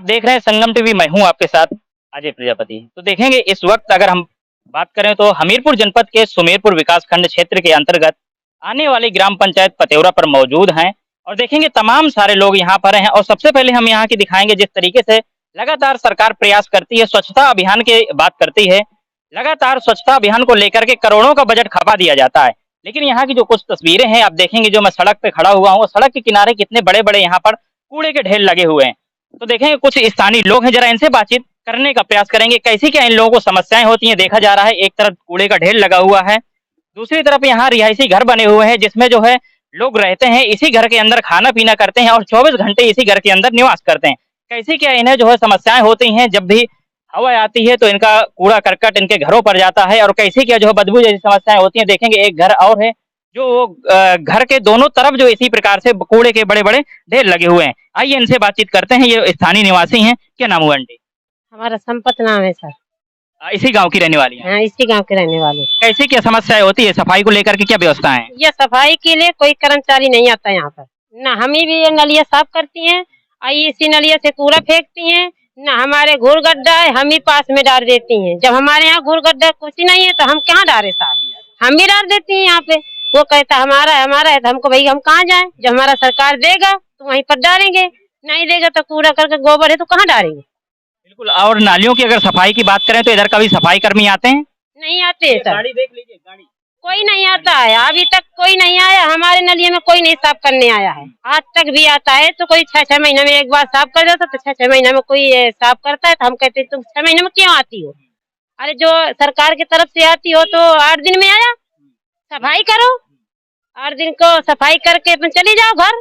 आप देख रहे हैं संगम टीवी, मैं हूं आपके साथ अजय प्रजापति। तो देखेंगे इस वक्त अगर हम बात करें तो हमीरपुर जनपद के सुमेरपुर विकासखंड क्षेत्र के अंतर्गत आने वाली ग्राम पंचायत पतेवरा पर मौजूद हैं और देखेंगे तमाम सारे लोग यहाँ पर हैं। और सबसे पहले हम यहाँ की दिखाएंगे जिस तरीके से लगातार सरकार प्रयास करती है, स्वच्छता अभियान की बात करती है, लगातार स्वच्छता अभियान को लेकर के करोड़ों का बजट खपा दिया जाता है। लेकिन यहाँ की जो कुछ तस्वीरें हैं आप देखेंगे, जो मैं सड़क पे खड़ा हुआ हूँ, सड़क के किनारे कितने बड़े बड़े यहाँ पर कूड़े के ढेर लगे हुए हैं। तो देखेंगे कुछ स्थानीय लोग हैं, जरा इनसे बातचीत करने का प्रयास करेंगे, कैसी क्या इन लोगों को समस्याएं होती हैं। देखा जा रहा है एक तरफ कूड़े का ढेर लगा हुआ है, दूसरी तरफ यहाँ रिहायशी घर बने हुए हैं जिसमें जो है लोग रहते हैं, इसी घर के अंदर खाना पीना करते हैं और 24 घंटे इसी घर के अंदर निवास करते हैं। कैसी क्या इन्हें जो है समस्याएं होती हैं, जब भी हवा आती है तो इनका कूड़ा करकट इनके घरों पर जाता है और कैसी क्या जो है बदबू जैसी समस्याएं होती हैं। देखेंगे एक घर और है जो घर के दोनों तरफ जो इसी प्रकार से कूड़े के बड़े बड़े ढेर लगे हुए हैं। आइए इनसे बातचीत करते हैं, ये स्थानीय निवासी हैं। क्या नाम हुआ आंटी? हमारा संपत नाम है सर। इसी गांव की रहने वाली हैं? हाँ, इसी गांव के रहने वाले। कैसी क्या समस्याएं होती है, सफाई को लेकर के क्या व्यवस्था है? ये सफाई के लिए कोई कर्मचारी नहीं आता यहाँ पर, ना हम ही भी ये नलिया साफ करती हैं, आई इसी नलिया से कूड़ा फेंकती हैं, ना हमारे घूर गड्ढा है हम ही पास में डाल देती हैं। जब हमारे यहाँ घूर गड्ढा कुछ नहीं है तो हम कहाँ डाले साफ, हम भी डाल देती हैं यहाँ पे। वो कहता हमारा है तो हमको भाई हम कहाँ जाए, जब हमारा सरकार देगा तो वहीं पर डालेंगे, नहीं देगा तो कूड़ा करके गोबर है तो कहाँ डालेंगे। बिल्कुल। और नालियों की अगर सफाई की बात करें तो इधर कभी सफाई कर्मी आते हैं? नहीं आते हैं सर, गाड़ी देख लीजिए, गाड़ी कोई नहीं आता है, अभी तक कोई नहीं आया। हमारे नलिये में कोई नहीं साफ करने आया है, आज तक भी आता है तो कोई 6-6 महीने में एक बार साफ कर देता, तो 6-6 महीने में कोई साफ करता है तो हम कहते तुम 6 महीने में क्यों आती हो? अरे जो सरकार की तरफ से आती हो तो 8 दिन में आया, सफाई करो, 8 दिन को सफाई करके तुम चली जाओ घर।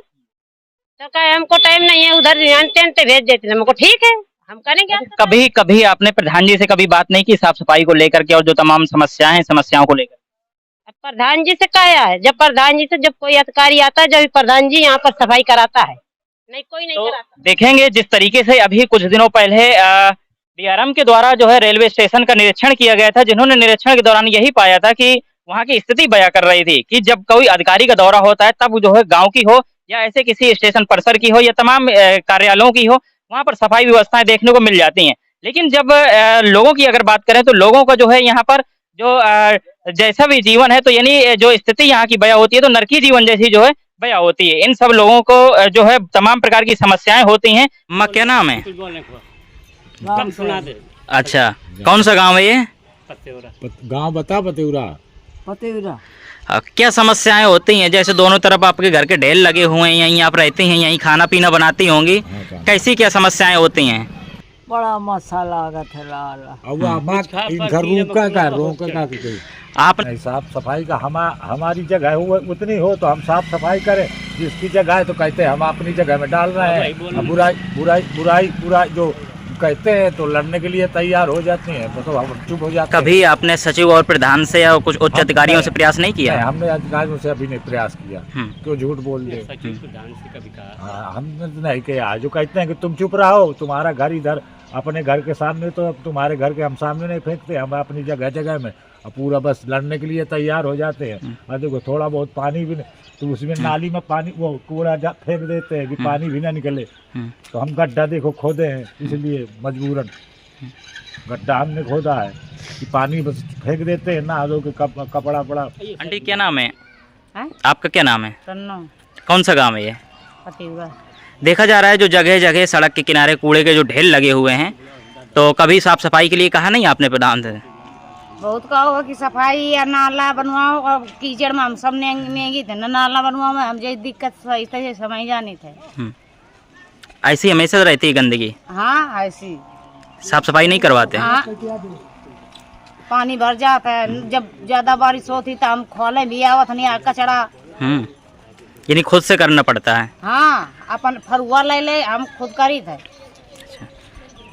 तो कहे हमको टाइम नहीं है, उधर जानते भेज देते हैं, हमको ठीक है हम करेंगे। कभी कभी आपने प्रधान जी से कभी बात नहीं की साफ सफाई को लेकर के और जो तमाम समस्याएं हैं, समस्याओं को लेकर? प्रधान जी से कहा है, जब प्रधान जी से जब कोई अधिकारी आता है जब प्रधान जी यहाँ पर सफाई कराता है, नहीं कोई नहीं कराता। देखेंगे जिस तरीके से अभी कुछ दिनों पहले डीआरएम के द्वारा जो है रेलवे स्टेशन का निरीक्षण किया गया था, जिन्होंने निरीक्षण के दौरान यही पाया था कि वहाँ की स्थिति बयां कर रही थी कि जब कोई अधिकारी का दौरा होता है तब जो है गांव की हो या ऐसे किसी स्टेशन परिसर की हो या तमाम कार्यालयों की हो, वहाँ पर सफाई व्यवस्थाएं देखने को मिल जाती हैं। लेकिन जब लोगों की अगर बात करें तो लोगों का जो है यहाँ पर जो जैसा भी जीवन है, तो यानी जो स्थिति यहाँ की बयां होती है तो नरकी जीवन जैसी जो है बयां होती है। इन सब लोगों को जो है तमाम प्रकार की समस्याएं होती हैं। माँ क्या नाम है? अच्छा, कौन सा गाँव है ये? गाँव बता पतेवरा। क्या समस्याएं होती हैं? जैसे दोनों तरफ आपके घर के ढेर लगे हुए हैं, यहीं आप रहती हैं, यहीं खाना पीना बनाती होंगी, कैसी क्या समस्याएं होती हैं? बड़ा मसाला आप साफ सफाई का हमारी जगह है उतनी हो तो हम साफ सफाई करें, जिसकी जगह है तो कहते हैं हम अपनी जगह में डाल रहे हैं। बुराई जो कहते हैं तो लड़ने के लिए तैयार हो जाती हैं, तो हम चुप हो जाते हैं। कभी आपने सचिव और प्रधान से या कुछ उच्च अधिकारियों से प्रयास नहीं किया? हमने अधिकारियों से अभी नहीं प्रयास किया, क्यों झूठ बोल दे। हमने तो नहीं किया, जो कहते हैं कि तुम चुप रहो, तुम्हारा घर इधर अपने घर के सामने, तो तुम्हारे घर के हम सामने नहीं फेंकते, हम अपनी जगह जगह में पूरा बस लड़ने के लिए तैयार हो जाते हैं। और देखो थोड़ा बहुत पानी भी तो उसमें नाली में पानी वो कूड़ा फेंक देते हैं कि पानी भी ना निकले, तो हम गड्ढा देखो खोदे हैं, इसलिए मजबूरन गड्ढा हमने खोदा है कि पानी बस फेंक देते हैं ना, दो के कपड़ा पड़ा। आंटी क्या नाम है? है? आपका क्या नाम है? कौन सा गाँव है ये? पतेवरा। देखा जा रहा है जो जगह जगह सड़क के किनारे कूड़े के जो ढेर लगे हुए हैं, तो कभी साफ सफाई के लिए कहा नहीं आपने प्रधान से? बहुत कहो कि सफाई या नाला बनवाओ, और कीचड़ में हम सब नेगी थे ना, नाला बनवाओ में हम जैसे दिक्कत सही से समझ जानी थे। ऐसी हमेशा रहती है गंदगी? हाँ ऐसी। साफ सफाई नहीं करवाते? हाँ, पानी भर जाता है, जब ज्यादा बारिश होती तो हम खोले भी आवत नहीं कचड़ा। यानी खुद से करना पड़ता है? हाँ, अपन फरुआ ले हम खुद करी थे। अच्छा,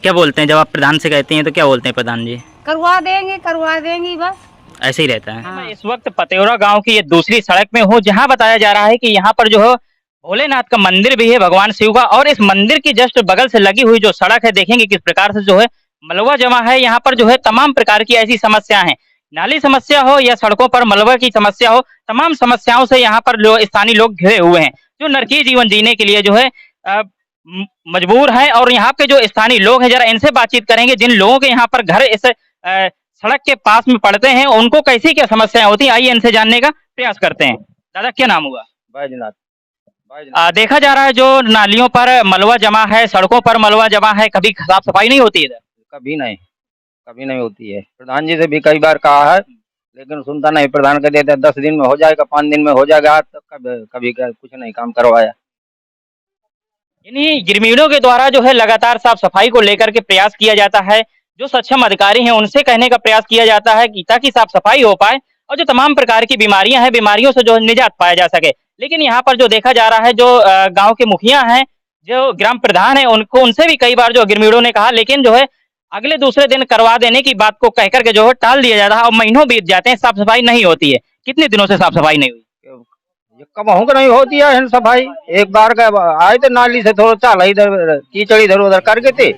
क्या बोलते हैं जब आप प्रधान से कहते हैं तो क्या बोलते हैं प्रधान जी? करवा देंगे बस, ऐसे ही रहता है। हाँ। मैं इस वक्त पतेवरा गांव की ये दूसरी सड़क में हूँ, जहां बताया जा रहा है कि यहाँ पर जो है भोलेनाथ का मंदिर भी है, भगवान शिव का, और इस मंदिर की जस्ट बगल से लगी हुई जो सड़क है, देखेंगे किस प्रकार से जो है मलबा जमा है। यहाँ पर जो है तमाम प्रकार की ऐसी समस्या है, नाली समस्या हो या सड़कों पर मलबा की समस्या हो, तमाम समस्याओं से यहाँ पर जो स्थानीय लोग घिरे हुए हैं, जो नरकीय जीवन जीने के लिए जो है मजबूर हैं और यहाँ पे जो स्थानीय लोग हैं जरा इनसे बातचीत करेंगे जिन लोगों के यहाँ पर घर इस सड़क के पास में पड़ते हैं उनको कैसी क्या समस्याएं होती हैं, आइए इनसे जानने का प्रयास करते हैं। दादा क्या नाम हुआ? बैजनाथ। देखा जा रहा है जो नालियों पर मलबा जमा है, सड़कों पर मलबा जमा है, कभी साफ सफाई नहीं होती इधर? कभी नहीं होती है। प्रधान जी से भी कई बार कहा है लेकिन सुनता नहीं। प्रधान का देते 10 दिन में हो जाएगा, 5 दिन में हो जाएगा, तो कभी कुछ नहीं काम करवाया। इन्हीं ग्रामीणों के द्वारा जो है लगातार साफ सफाई को लेकर के प्रयास किया जाता है। जो सक्षम अधिकारी हैं उनसे कहने का प्रयास किया जाता है कि ताकि साफ सफाई हो पाए और जो तमाम प्रकार की बीमारियां हैं, बीमारियों से जो है निजात पाया जा सके। लेकिन यहाँ पर जो देखा जा रहा है जो गांव के मुखिया हैं, जो ग्राम प्रधान हैं, उनको उनसे भी कई बार जो ग्रामीणों ने कहा लेकिन जो है अगले दूसरे दिन करवा देने की बात को कहकर के जो है टाल दिया जाता है और महीनों बीत जाते हैं, साफ सफाई नहीं होती है। कितने दिनों से साफ सफाई नहीं हुई? ये कब का नहीं होती है सफाई। एक बार का आए थे नाली से थोड़ा चाल इधर कीचड़ इधर उधर करके थे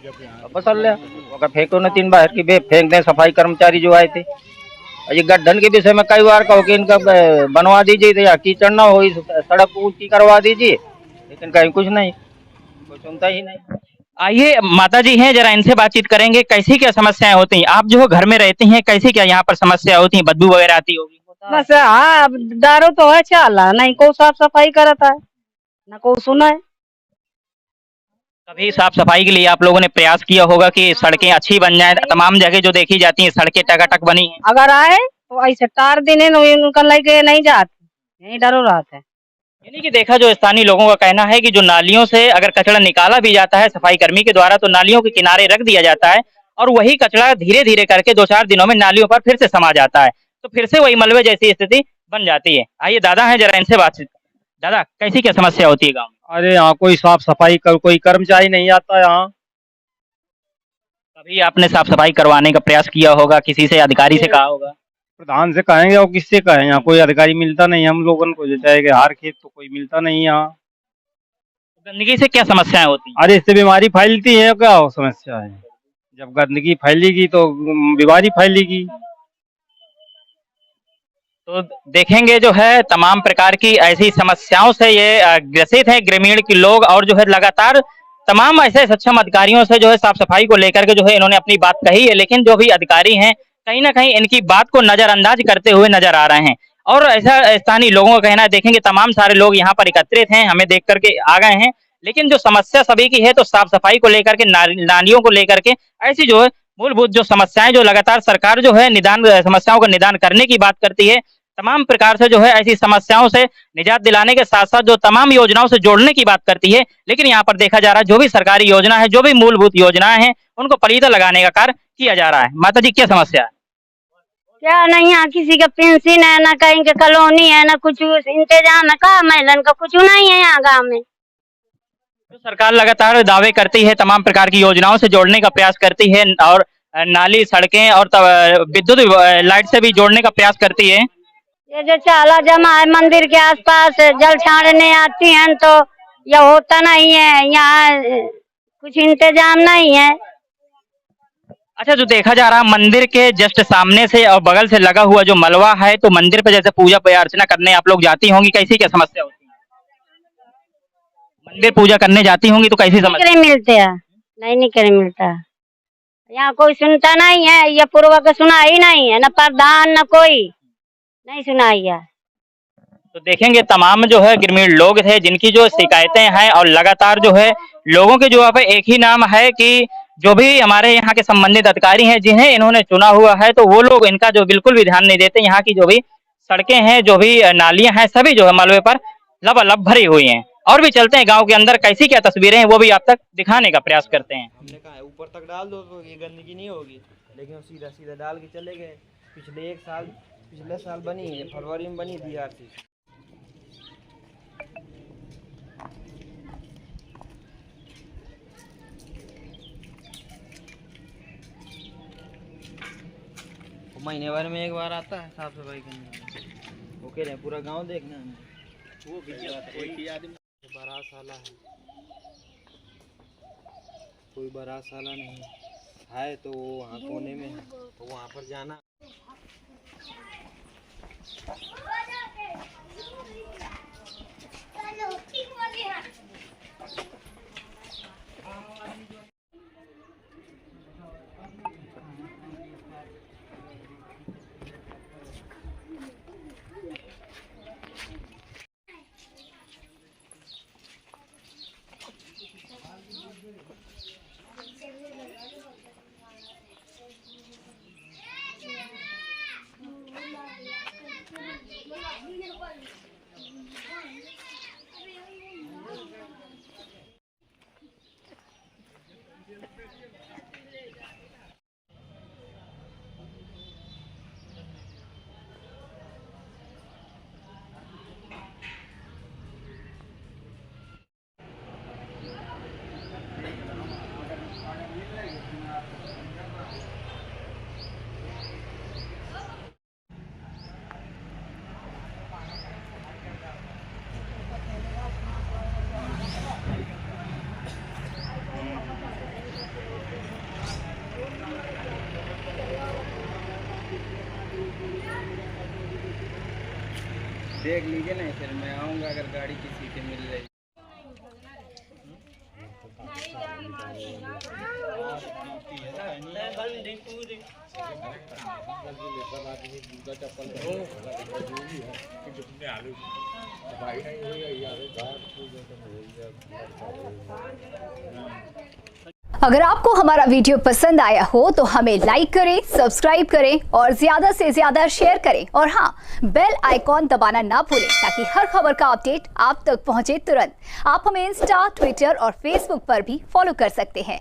फसल ले फेंको न 3 बार की फेंक दें सफाई कर्मचारी जो आए थे। ये गड्ढन के विषय में कई बार कहो कि इनका बनवा दीजिए तो या कीचड़ न हो, सड़क ऊंची करवा दीजिए, लेकिन कहीं कुछ नहीं, कोई सुनता ही नहीं। आइए माता जी हैं जरा इनसे बातचीत करेंगे कैसी क्या समस्याएं होती हैं। आप जो घर में रहती हैं कैसी क्या यहाँ पर समस्या होती है, बदबू वगैरह आती होगी? बस हाँ दारू तो है चाला, नहीं को साफ सफाई करता है न को सुना है। कभी साफ सफाई के लिए आप लोगों ने प्रयास किया होगा कि सड़कें अच्छी बन जाएं? तमाम जगह जो देखी जाती हैं सड़कें टकाटक बनी हैं। अगर आए तो ऐसे टार देने उनका लेके नहीं जाते, यही डरो रहता है। यानी कि देखा जो स्थानीय लोगों का कहना है कि जो नालियों से अगर कचरा निकाला भी जाता है सफाई कर्मी के द्वारा तो नालियों के किनारे रख दिया जाता है और वही कचरा धीरे धीरे करके 2-4 दिनों में नालियों पर फिर से समा जाता है, तो फिर से वही मलबे जैसी स्थिति बन जाती है। आइए दादा हैं जरा इनसे बातचीत। दादा कैसी क्या समस्या होती है गाँव में? अरे यहाँ कोई साफ सफाई कोई कर्मचारी नहीं आता यहाँ। कभी आपने साफ सफाई करवाने का प्रयास किया होगा, किसी से अधिकारी से कहा होगा? प्रधान से कहेंगे और किससे कहें, यहाँ कोई अधिकारी मिलता नहीं हम लोगों को, जैसे कि हर खेत तो कोई मिलता नहीं यहाँ। गंदगी से क्या समस्याएं होती हैं? अरे इससे बीमारी फैलती है, क्या समस्या है, जब गंदगी फैलेगी तो बीमारी फैलेगी। तो देखेंगे जो है तमाम प्रकार की ऐसी समस्याओं से ये ग्रसित है ग्रामीण के लोग और जो है लगातार तमाम ऐसे सक्षम अधिकारियों से जो है साफ सफाई को लेकर के जो है इन्होंने अपनी बात कही है, लेकिन जो भी अधिकारी हैं कहीं ना कहीं इनकी बात को नजरअंदाज करते हुए नजर आ रहे हैं। और ऐसा स्थानीय लोगों का कहना है, देखेंगे तमाम सारे लोग यहाँ पर एकत्रित हैं, हमें देख करके आ गए हैं, लेकिन जो समस्या सभी की है तो साफ सफाई को लेकर के, नालियों को लेकर के, ऐसी जो है मूलभूत जो समस्याएं जो लगातार सरकार जो है निदान समस्याओं का निदान करने की बात करती है, तमाम प्रकार से जो है ऐसी समस्याओं से निजात दिलाने के साथ साथ जो तमाम योजनाओं से जोड़ने की बात करती है, लेकिन यहाँ पर देखा जा रहा है जो भी सरकारी योजना है, जो भी मूलभूत योजनाएं हैं उनको पलीता लगाने का कार्य किया जा रहा है। माता जी क्या समस्या है? क्या नहीं, यहाँ किसी का पेंशन है, ना कहीं के कॉलोनी है, ना कुछ इंतजाम है, का महिलन का कुछ नहीं है यहाँ गाँव में। जो सरकार लगातार दावे करती है, तमाम प्रकार की योजनाओं से जोड़ने का प्रयास करती है और नाली, सड़कें और विद्युत लाइट से भी जोड़ने का प्रयास करती है। ये जो चाला जमा है मंदिर के आसपास जल छाड़ने आती हैं तो यह होता नहीं है, यहाँ कुछ इंतजाम नहीं है। अच्छा, जो देखा जा रहा है मंदिर के जस्ट सामने से और बगल से लगा हुआ जो मलबा है, तो मंदिर पे जैसे पूजा अर्चना करने आप लोग जाती होंगी, कैसी क्या समस्या होती है? मंदिर पूजा करने जाती होंगी तो कैसी समस्या? नहीं मिलते हैं, नहीं निकले मिलता, यहाँ कोई सुनता नहीं है, ये पूर्वक सुना ही नहीं है, न प्रधान न कोई नहीं सुनाई है। तो देखेंगे तमाम जो है ग्रामीण लोग थे जिनकी जो शिकायतें हैं और लगातार जो है लोगों के जो पे एक ही नाम है कि जो भी हमारे यहाँ के संबंधित अधिकारी हैं जिन्हें इन्होंने चुना हुआ है, तो वो लोग इनका जो बिल्कुल भी ध्यान नहीं देते। यहाँ की जो भी सड़कें हैं, जो भी नालियां हैं, सभी जो है मलबे पर लबालब भरी हुई हैं। और भी चलते हैं गांव के अंदर, कैसी क्या तस्वीरें हैं वो भी आप तक दिखाने का प्रयास करते हैं। हमने कहा है ऊपर तक डाल दो तो ये गंदगी नहीं होगी, लेकिन वो सीधा सीधा डाल के चले गए। पिछले साल बनी है, फरवरी में बनी DRC। महीने भर में एक बार आता है साफ सफाई करने, वो कह रहे हैं पूरा गांव देखना है। वो कोई आदमी बारात साला है, कोई बारात साला नहीं है तो वहाँ कोने में है, तो वहाँ पर जाना। देख लीजिए ना, फिर मैं आऊँगा अगर गाड़ी किसी के मिल रही। अगर आपको हमारा वीडियो पसंद आया हो तो हमें लाइक करें, सब्सक्राइब करें और ज्यादा से ज्यादा शेयर करें और हाँ, बेल आइकॉन दबाना ना भूलें ताकि हर खबर का अपडेट आप तक पहुंचे तुरंत। आप हमें इंस्टा, ट्विटर और फेसबुक पर भी फॉलो कर सकते हैं।